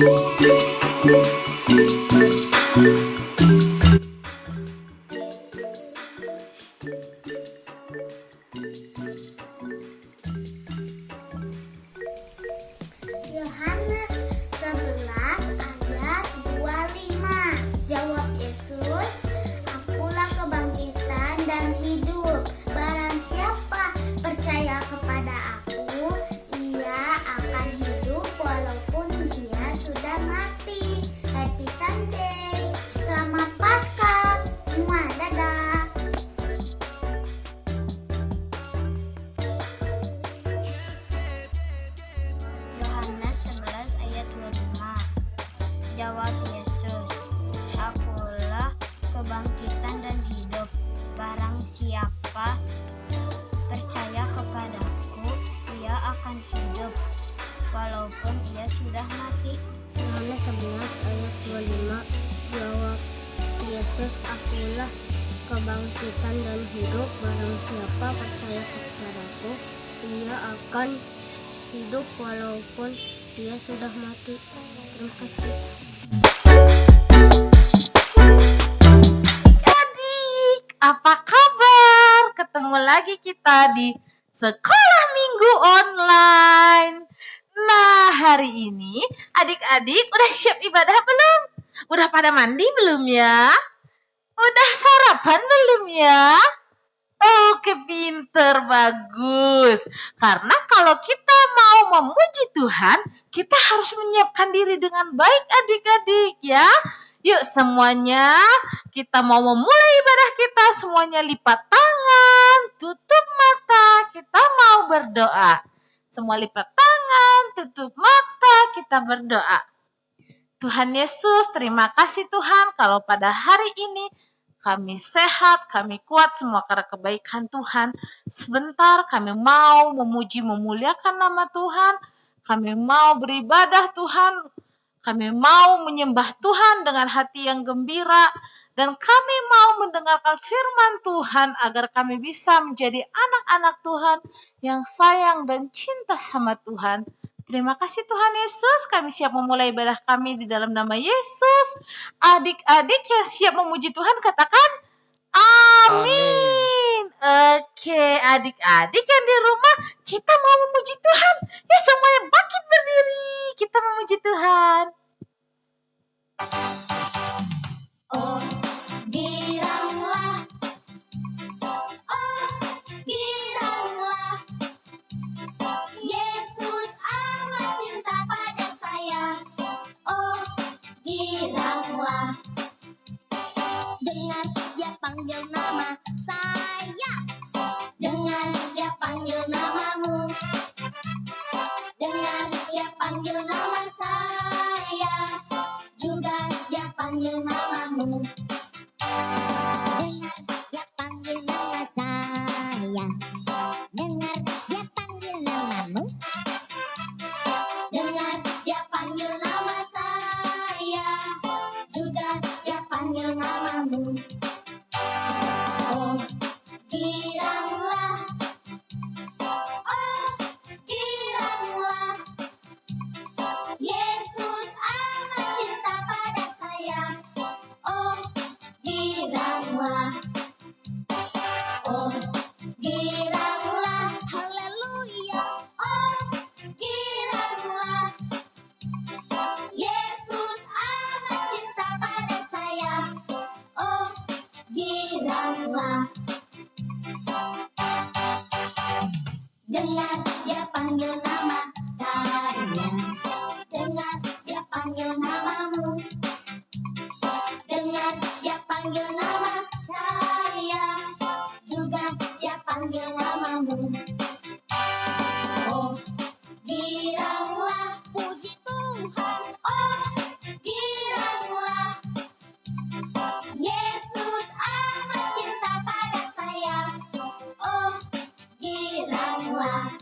Yohanes 11 ayat 25. Jawab Yesus, "Akulah kebangkitan dan hidup. Barang siapa percaya kepada Aku, ia akan hidup walaupun dia sudah mati." Happy Sunday. Selamat Paskah. Dadah. Yohanes 11 ayat 25. Jawab Yesus, "Akulah kebangkitan dan hidup. Barang siapa percaya kepadaku, ia akan hidup walaupun ia sudah mati." Yohanes 11 ayat 25. Jawab Yesus, "Akulah kebangkitan dan hidup. Barang siapa percaya kepadaku, ia akan hidup walaupun dia sudah mati." Terima kasih. Adik, apa kabar? Ketemu lagi kita di Sekolah Minggu Online. Nah, hari ini adik-adik udah siap ibadah belum? Udah pada mandi belum ya? Udah sarapan belum ya? Oke, pinter, bagus. Karena kalau kita mau memuji Tuhan, kita harus menyiapkan diri dengan baik adik-adik ya. Yuk semuanya, kita mau memulai ibadah kita, semuanya lipat tangan, tutup mata, kita mau berdoa. Semua lipat tangan, tutup mata, kita berdoa. Tuhan Yesus, terima kasih Tuhan kalau pada hari ini kami sehat, kami kuat semua karena kebaikan Tuhan. Sebentar kami mau memuji, memuliakan nama Tuhan. Kami mau beribadah Tuhan. Kami mau menyembah Tuhan dengan hati yang gembira. Dan kami mau mendengarkan firman Tuhan agar kami bisa menjadi anak-anak Tuhan yang sayang dan cinta sama Tuhan. Terima kasih Tuhan Yesus, kami siap memulai ibadah kami di dalam nama Yesus. Adik-adik yang siap memuji Tuhan katakan amin. Oke, adik-adik yang di rumah, kita mau memuji Tuhan. Ya semuanya bangkit berdiri, kita memuji Tuhan. Oh, giranglah. Oh, giranglah. Yesus amat cinta pada saya. Oh, giranglah. Dengar dia panggil nama saya. Dengar dia panggil namamu. Dengar dia panggil nama saya. Juga dia panggil namamu. Dengar dia panggil nama saya. Dengar dia panggil namamu. Dengar dia panggil nama saya. Juga dia panggil namamu. Oh, giranglah. Oh, giranglah. Yesus amat cinta pada saya. Oh, giranglah. Oh, giranglah. Haleluya. Oh, giranglah. Yesus amat cinta pada saya. Oh, giranglah. Dengar dia panggil nama saya. Dengar dia panggil namamu. Dengar dia panggil nama saya. Juga dia panggil namamu. Oh, giranglah. Puji Tuhan. Oh, giranglah. Yesus amat cinta pada saya. Oh, giranglah.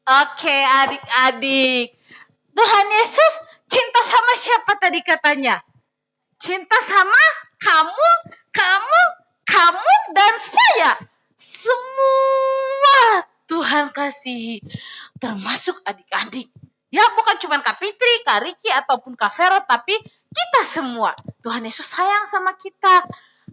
Oke, adik-adik. Tuhan Yesus cinta sama siapa tadi katanya? Cinta sama kamu, kamu, dan saya. Semua Tuhan kasihi, termasuk adik-adik. Ya, bukan cuma Kak Fitri, Kak Riki, ataupun Kak Vero, tapi kita semua. Tuhan Yesus sayang sama kita.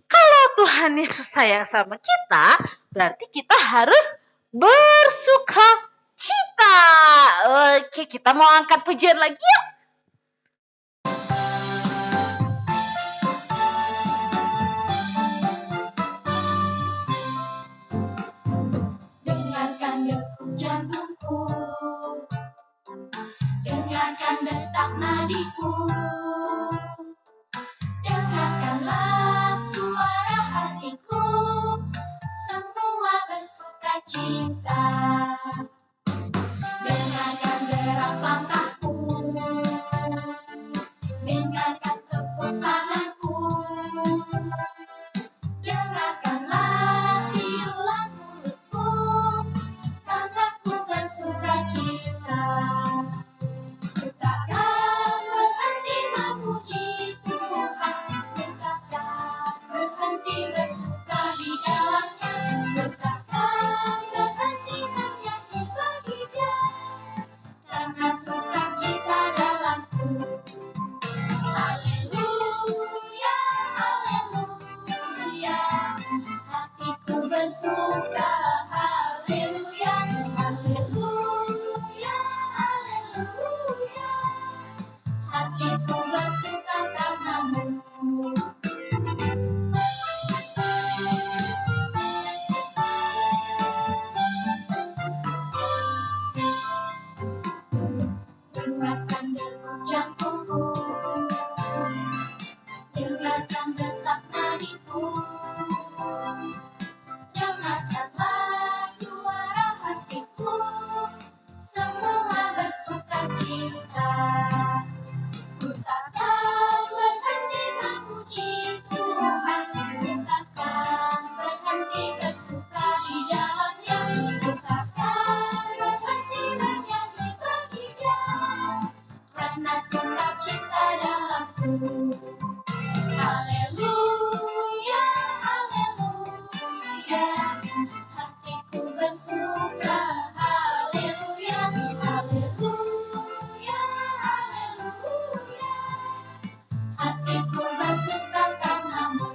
Kalau Tuhan Yesus sayang sama kita, berarti kita harus bersuka cita. Oke, kita mau angkat pujian lagi yuk. Dengarkan degup jantungku, dengarkan detak nadiku, dengarkanlah suara hatiku, semua bersuka cita. Dengarkan derap langkahku, dengarkan tepuk tanganku, dengarkanlah siulan mulutku, karena ku bersuka cita. Ku takkan berhenti memuji Tuhan, ku takkan berhenti bersuka di dalamnya, ku takkan berhenti bernyanyi bagi Dia, karena sukacita dalamku. Haleluya, haleluya, hatiku bersuka. Haleluya, haleluya, haleluya, hatiku bersuka karenamu. Dengarkan degup jantungku, dengarkan detak nadiku, dengarkanlah suara hatiku, semua bersuka cita. Ku takkan berhenti memuji Tuhan, ku takkan berhenti bersuka di dalamnya, ku takkan berhenti bernyanyi bagi Dia, karena sukacita dalamku. Haleluya, haleluya, hatiku bersuka. Haleluya, haleluya, haleluya, hatiku bersuka karenamu.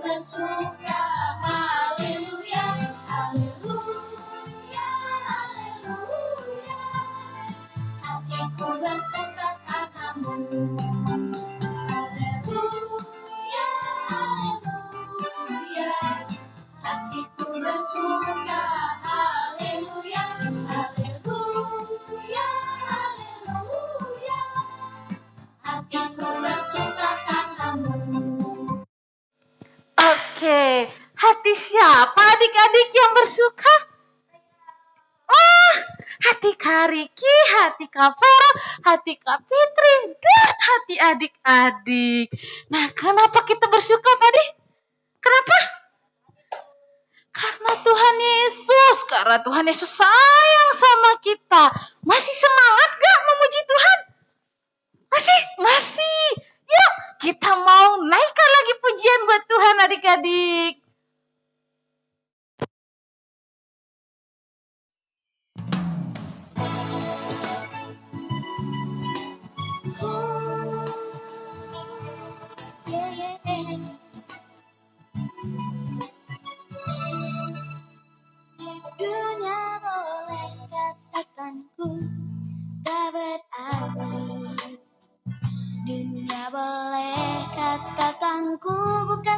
Bersuka, haleluya, haleluya, haleluya, hatiku bersuka karenamu. Haleluya, haleluya, hatiku bersuka. Haleluya, haleluya, haleluya, hatiku bersuka karenamu. Oke, hati siapa adik-adik yang bersuka? Oh, hati Kak Riki, hati Kak Vero, hati Kak Fitri, dan hati adik-adik. Nah, kenapa kita bersuka tadi? Kenapa? Karena Tuhan Yesus sayang sama kita. Masih semangat gak memuji Tuhan? Masih. Yuk, kita mau naikkan lagi pujian buat Tuhan adik-adik.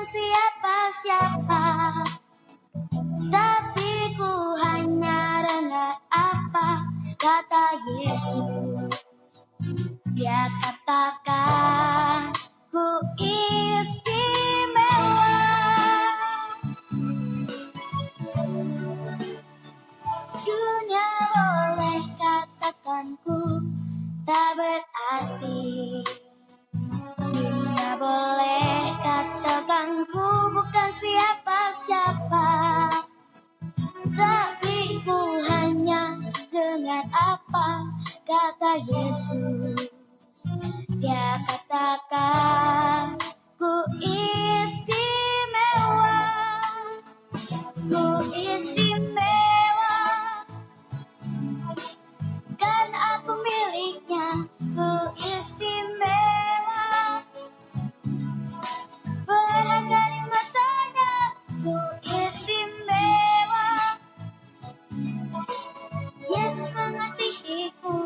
siapa-siapa, tapi ku hanya dengar apa kata Yesus. Dia katakan ku istimewa. Dunia boleh katakan ku tak berarti. Dunia boleh katakan ku bukan siapa-siapa, tapi ku hanya dengar apa kata Yesus. Dia katakan ku istimewa, ku istimewa, karena aku miliknya. Ku istimewa, berharga di matanya. Ku istimewa, Yesus mengasihiku.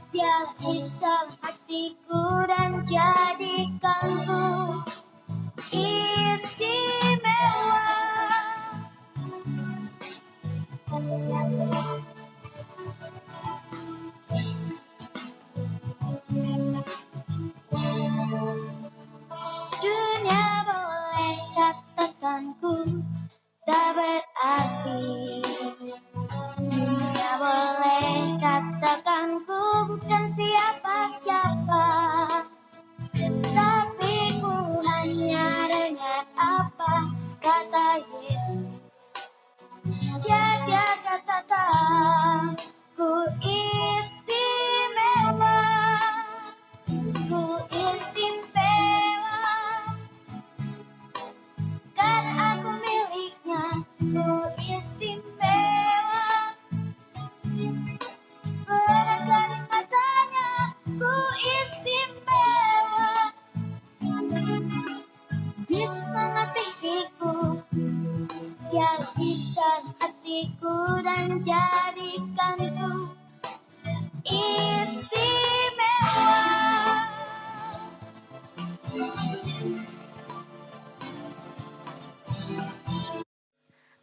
Dialah di dalam hatiku dan jadikanku istimewa. Dunia boleh katakan ku tak berarti. Dunia boleh katakan ku bukan siapa-siapa, tapi ku hanya dengar apa kata Yesus. Dia katakan ku istimewa, ku istimewa, karena aku miliknya. Ku istimewa, berharga di matanya. Ku istimewa, Yesus mengasihiku. Dia di dalam hatiku dan jadikanku istimewa.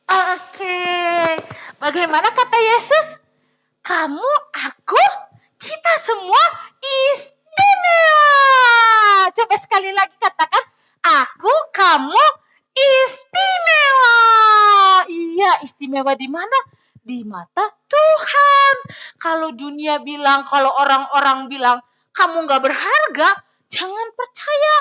Oke, bagaimana kata Yesus? Kamu, aku, kita semua istimewa. Coba sekali lagi katakan, aku, kamu, istimewa. Iya, istimewa di mana? Di mata Tuhan. Kalau dunia bilang, kalau orang-orang bilang, kamu gak berharga, jangan percaya.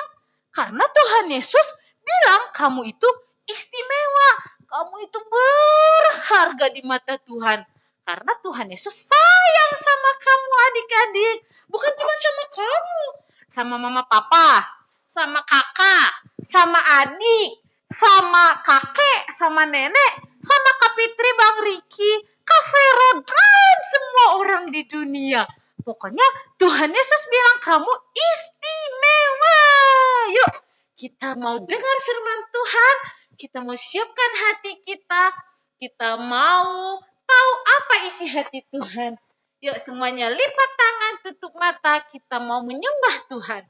Karena Tuhan Yesus bilang, kamu itu istimewa. Kamu itu berharga di mata Tuhan. Karena Tuhan Yesus sayang sama kamu adik-adik. Bukan cuma sama kamu. Sama mama papa, sama kakak, sama adik, sama kakek, sama nenek, sama Kak Fitri, Bang Riki, Kak Vero, dan semua orang di dunia. Pokoknya Tuhan Yesus bilang kamu istimewa. Yuk, kita mau dengar firman Tuhan. Kita mau siapkan hati kita mau tahu apa isi hati Tuhan. Yuk semuanya lipat tangan, tutup mata, kita mau menyembah Tuhan.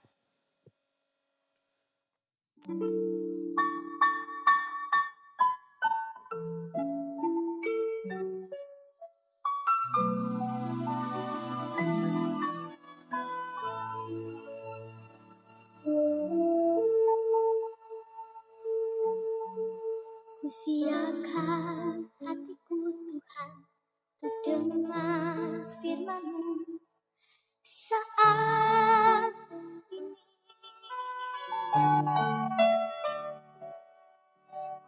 Ku siapkan hatiku Tuhan untuk dengar firman-Mu saat ini.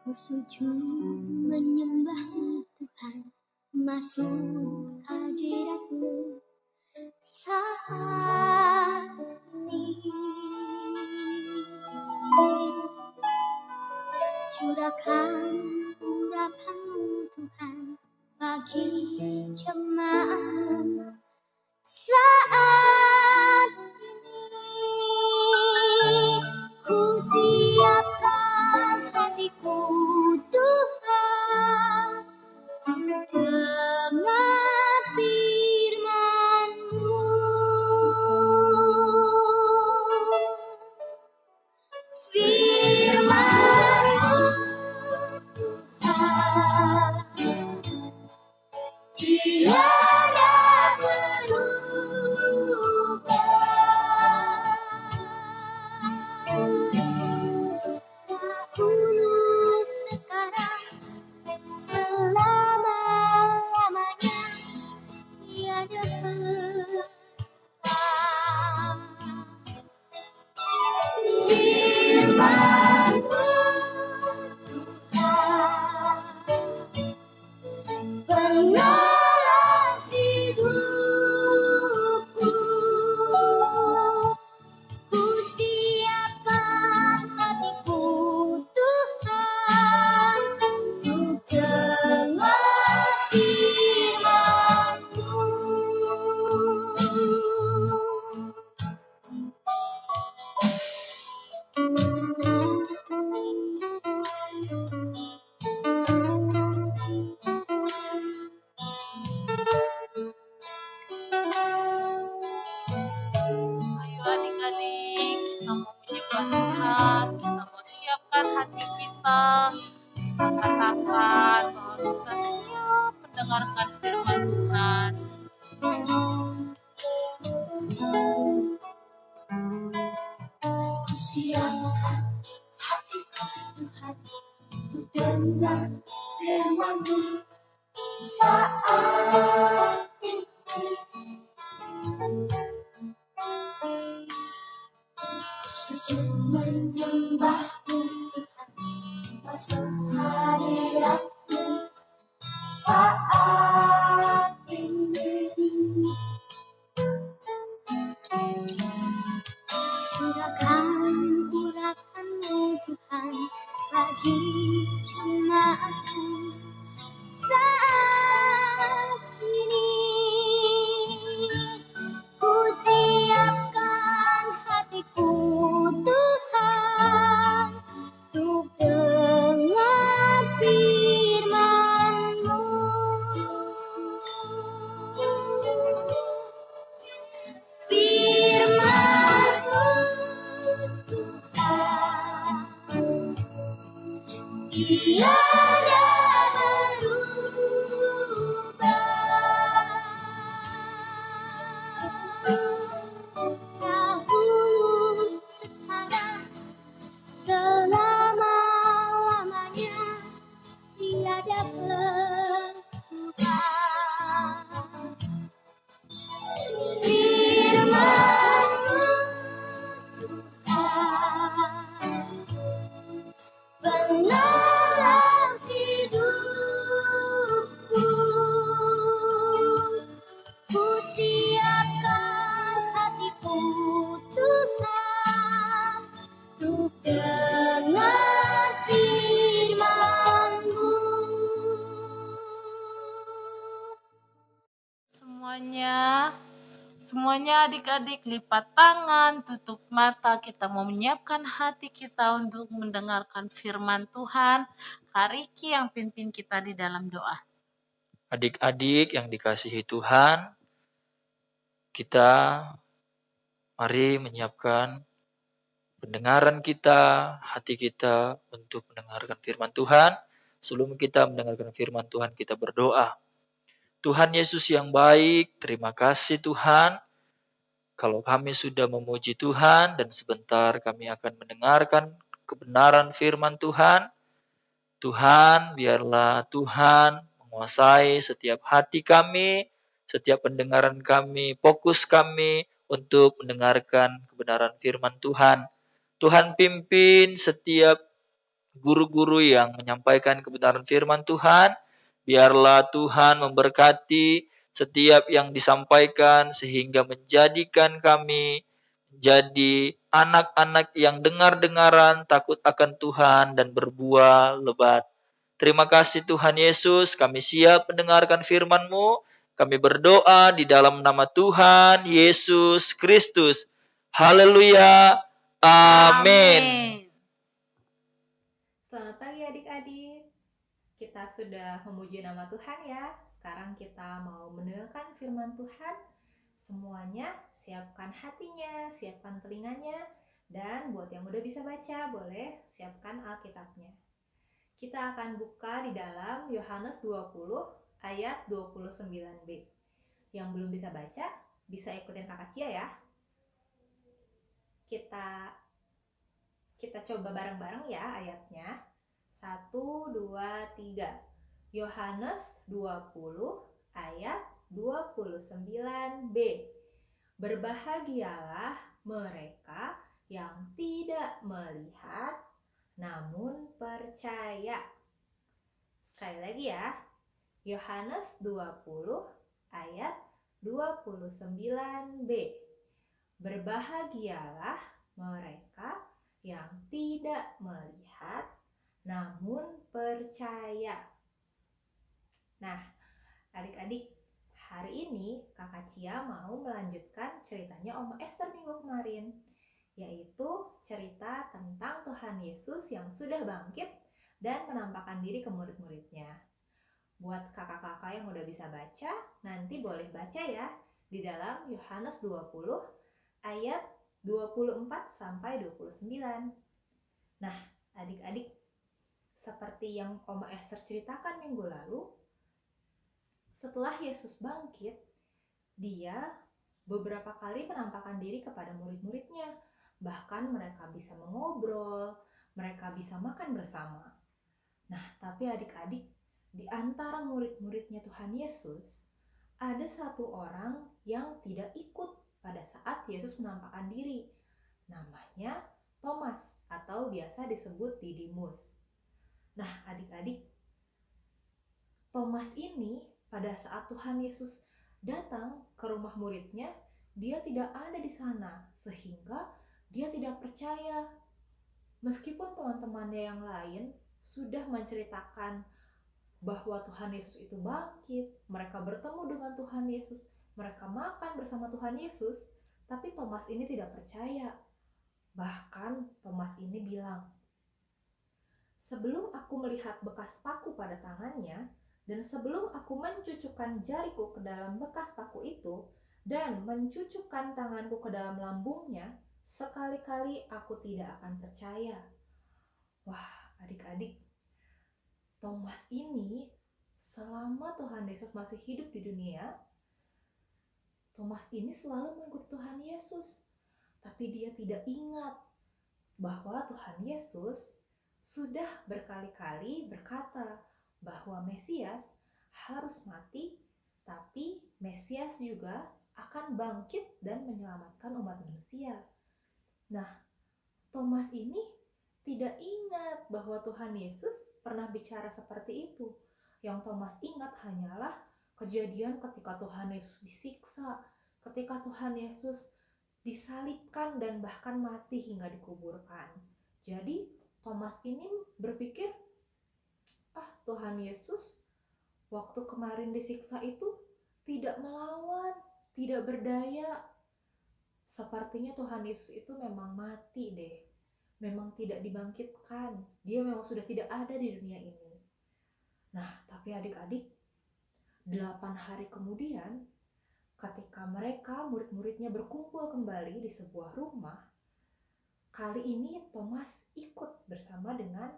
Ku sujud menyembah-Mu Tuhan, masuk hadirat-Mu saat ini. Curahkan urapan-Mu Tuhan bagi jemaat saat ini. Ku siapkan hatiku Tuhan untuk dengar firman-Mu. Firman tiada berubah. Dahulu, sekarang, selama-lamanya tiada berubah. Firman-Mu Tuhan, penolong hidupku. Ku siapkan hatiku Tuhan, untuk dengar firman-Mu. Ayo adik-adik, kita mau menyembah Tuhan, kita mau siapkan hati kita. Kita katakan bahwa kita siap mendengarkan firman Tuhan. Ku siapkan hatiku Tuhan, untuk dengar firman-Mu saat ini. Ku sujud menyembah-Mu Tuhan, masuk hadirat-Mu saat ini. Curahkan urapan-Mu Tuhan bagi jemaat-Mu saat ini. Ku siapkan hatiku Tuhan, untuk dengar firman-Mu. Firman-Mu Tuhan, tiada berubah. Dahulu, sekarang, selama-lamanya tiada berubah. Firman-Mu Tuhan, penolong hidupku. Ku siapkan hatiku Tuhan, untuk dengar firman-Mu. Semuanya adik-adik lipat tangan, tutup mata, kita mau menyiapkan hati kita untuk mendengarkan firman Tuhan. Kak Riki yang pimpin kita di dalam doa. Adik-adik yang dikasihi Tuhan, kita mari menyiapkan pendengaran kita, hati kita untuk mendengarkan firman Tuhan. Sebelum kita mendengarkan firman Tuhan, kita berdoa. Tuhan Yesus yang baik, terima kasih Tuhan. Kalau kami sudah memuji Tuhan dan sebentar kami akan mendengarkan kebenaran firman Tuhan. Tuhan, biarlah Tuhan menguasai setiap hati kami, setiap pendengaran kami, fokus kami untuk mendengarkan kebenaran firman Tuhan. Tuhan pimpin setiap guru-guru yang menyampaikan kebenaran firman Tuhan. Biarlah Tuhan memberkati setiap yang disampaikan sehingga menjadikan kami menjadi anak-anak yang dengar-dengaran, takut akan Tuhan dan berbuah lebat. Terima kasih Tuhan Yesus, kami siap mendengarkan firman-Mu. Kami berdoa di dalam nama Tuhan Yesus Kristus. Haleluya. Amin. Selamat pagi adik-adik. Kita sudah memuji nama Tuhan ya. Sekarang kita mau mendengarkan firman Tuhan. Semuanya siapkan hatinya, siapkan telinganya. Dan buat yang udah bisa baca, boleh siapkan Alkitabnya. Kita akan buka di dalam Yohanes 20 ayat 29b. Yang belum bisa baca, bisa ikutin Kakak Cia ya. Kita coba bareng-bareng ya ayatnya. 1, 2, 3. Yohanes 20 ayat 29b. Berbahagialah mereka yang tidak melihat namun percaya. Sekali lagi ya. Yohanes 20 ayat 29b. Berbahagialah mereka yang tidak melihat namun percaya. Nah, adik-adik, hari ini Kakak Cia mau melanjutkan ceritanya Oma Esther minggu kemarin, yaitu cerita tentang Tuhan Yesus yang sudah bangkit dan menampakkan diri ke murid-muridnya. Buat kakak-kakak yang udah bisa baca, nanti boleh baca ya di dalam Yohanes 20 ayat 24 sampai 29. Nah, adik-adik, seperti yang Oma Esther ceritakan minggu lalu, setelah Yesus bangkit, dia beberapa kali menampakkan diri kepada murid-muridnya. Bahkan mereka bisa mengobrol, mereka bisa makan bersama. Nah, tapi adik-adik, di antara murid-muridnya Tuhan Yesus, ada satu orang yang tidak ikut pada saat Yesus menampakkan diri. Namanya Thomas atau biasa disebut Didimus. Nah, adik-adik, Thomas ini pada saat Tuhan Yesus datang ke rumah muridnya, dia tidak ada di sana, sehingga dia tidak percaya. Meskipun teman-temannya yang lain sudah menceritakan bahwa Tuhan Yesus itu bangkit, mereka bertemu dengan Tuhan Yesus, mereka makan bersama Tuhan Yesus, tapi Thomas ini tidak percaya. Bahkan Thomas ini bilang, "Sebelum aku melihat bekas paku pada tangannya, dan sebelum aku mencucukkan jariku ke dalam bekas paku itu, dan mencucukkan tanganku ke dalam lambungnya, sekali-kali aku tidak akan percaya." Wah, adik-adik, Thomas ini selama Tuhan Yesus masih hidup di dunia, Thomas ini selalu mengikuti Tuhan Yesus. Tapi dia tidak ingat bahwa Tuhan Yesus sudah berkali-kali berkata bahwa Mesias harus mati, tapi Mesias juga akan bangkit dan menyelamatkan umat manusia. Nah, Thomas ini tidak ingat bahwa Tuhan Yesus pernah bicara seperti itu. Yang Thomas ingat hanyalah kejadian ketika Tuhan Yesus disiksa, ketika Tuhan Yesus disalibkan dan bahkan mati hingga dikuburkan. Jadi Thomas ini berpikir, Tuhan Yesus waktu kemarin disiksa itu tidak melawan, tidak berdaya. Sepertinya Tuhan Yesus itu memang mati deh. Memang tidak dibangkitkan. Dia memang sudah tidak ada di dunia ini. Nah, tapi adik-adik, 8 hari kemudian, ketika mereka, murid-muridnya berkumpul kembali di sebuah rumah, kali ini Thomas ikut bersama dengan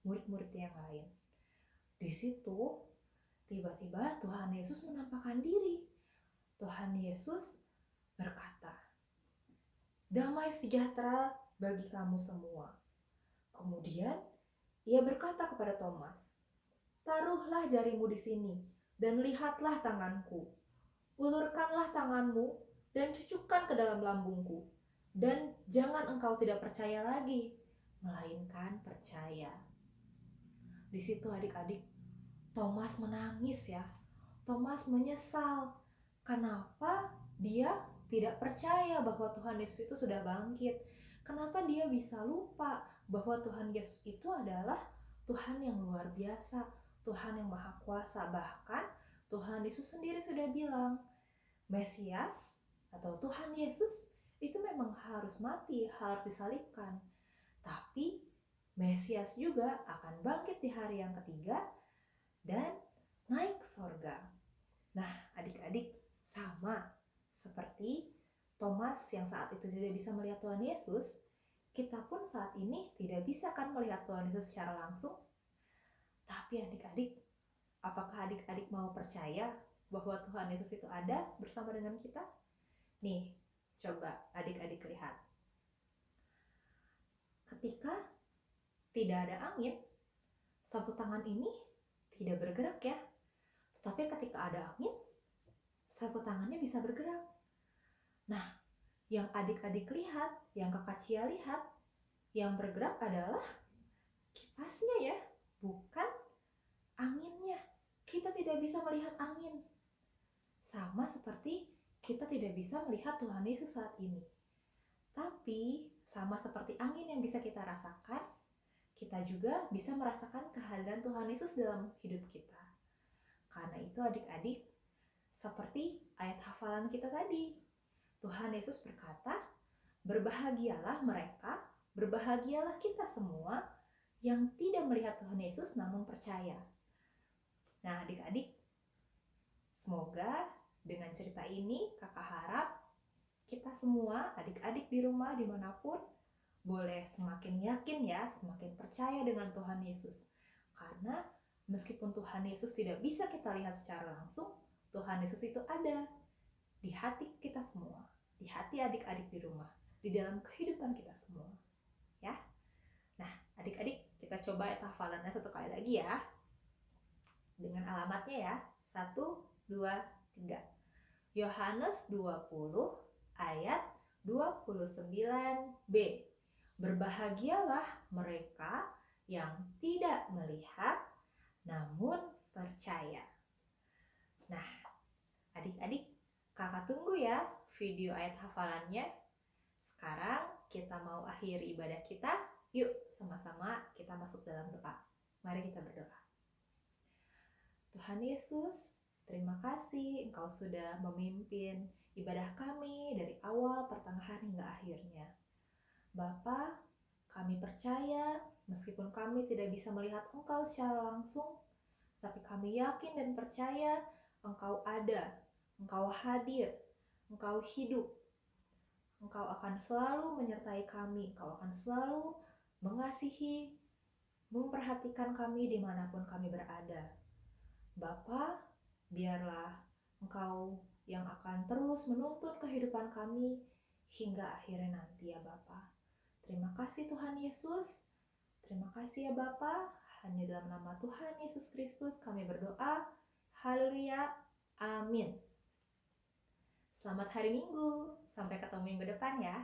murid-murid yang lain. Di situ, tiba-tiba Tuhan Yesus menampakkan diri. Tuhan Yesus berkata, "Damai sejahtera bagi kamu semua." Kemudian ia berkata kepada Thomas, "Taruhlah jarimu di sini dan lihatlah tanganku. Ulurkanlah tanganmu dan cucukkan ke dalam lambungku. Dan jangan engkau tidak percaya lagi, melainkan percaya." Di situ adik-adik, Thomas menangis ya. Thomas menyesal. Kenapa dia tidak percaya bahwa Tuhan Yesus itu sudah bangkit? Kenapa dia bisa lupa bahwa Tuhan Yesus itu adalah Tuhan yang luar biasa, Tuhan yang maha kuasa. Bahkan Tuhan Yesus sendiri sudah bilang, Mesias atau Tuhan Yesus itu memang harus mati, harus disalibkan. Tapi Mesias juga akan bangkit di hari yang ketiga dan naik surga. Nah, adik-adik, sama seperti Thomas yang saat itu tidak bisa melihat Tuhan Yesus, kita pun saat ini tidak bisa kan melihat Tuhan Yesus secara langsung. Tapi adik-adik, Apakah adik-adik mau percaya bahwa Tuhan Yesus itu ada bersama dengan kita? Nih, coba adik-adik lihat. Ketika tidak ada angin, sapu tangan ini tidak bergerak ya. Tetapi ketika ada angin, sapu tangannya bisa bergerak. Nah, yang adik-adik lihat, yang kakak Cia lihat, yang bergerak adalah kipasnya ya, bukan anginnya. Kita tidak bisa melihat angin. Sama seperti kita tidak bisa melihat Tuhan Yesus saat ini. Tapi sama seperti angin yang bisa kita rasakan, kita juga bisa merasakan kehadiran Tuhan Yesus dalam hidup kita. Karena itu adik-adik, seperti ayat hafalan kita tadi, Tuhan Yesus berkata, berbahagialah mereka, berbahagialah kita semua yang tidak melihat Tuhan Yesus namun percaya. Nah adik-adik, semoga dengan cerita ini kakak harap kita semua, adik-adik di rumah dimanapun, boleh semakin yakin ya, semakin percaya dengan Tuhan Yesus. Karena meskipun Tuhan Yesus tidak bisa kita lihat secara langsung, Tuhan Yesus itu ada di hati kita semua, di hati adik-adik di rumah, di dalam kehidupan kita semua. Ya. Nah, adik-adik kita coba hafalannya satu kali lagi ya. Dengan alamatnya ya. 1, 2, 3. Yohanes 20 ayat 29b. Berbahagialah mereka yang tidak melihat namun percaya. Nah, adik-adik, kakak tunggu ya video ayat hafalannya. Sekarang kita mau akhiri ibadah kita. Yuk, sama-sama kita masuk dalam doa. Mari kita berdoa. Tuhan Yesus, terima kasih Engkau sudah memimpin ibadah kami dari awal, pertengahan hingga akhirnya. Bapa, kami percaya meskipun kami tidak bisa melihat Engkau secara langsung, tapi kami yakin dan percaya Engkau ada, Engkau hadir, Engkau hidup. Engkau akan selalu menyertai kami, Engkau akan selalu mengasihi, memperhatikan kami dimanapun kami berada. Bapa, biarlah Engkau yang akan terus menuntun kehidupan kami hingga akhirnya nanti ya Bapa. Terima kasih Tuhan Yesus. Terima kasih ya Bapa. Hanya dalam nama Tuhan Yesus Kristus kami berdoa. Haleluya. Amin. Selamat hari Minggu. Sampai ketemu minggu depan ya.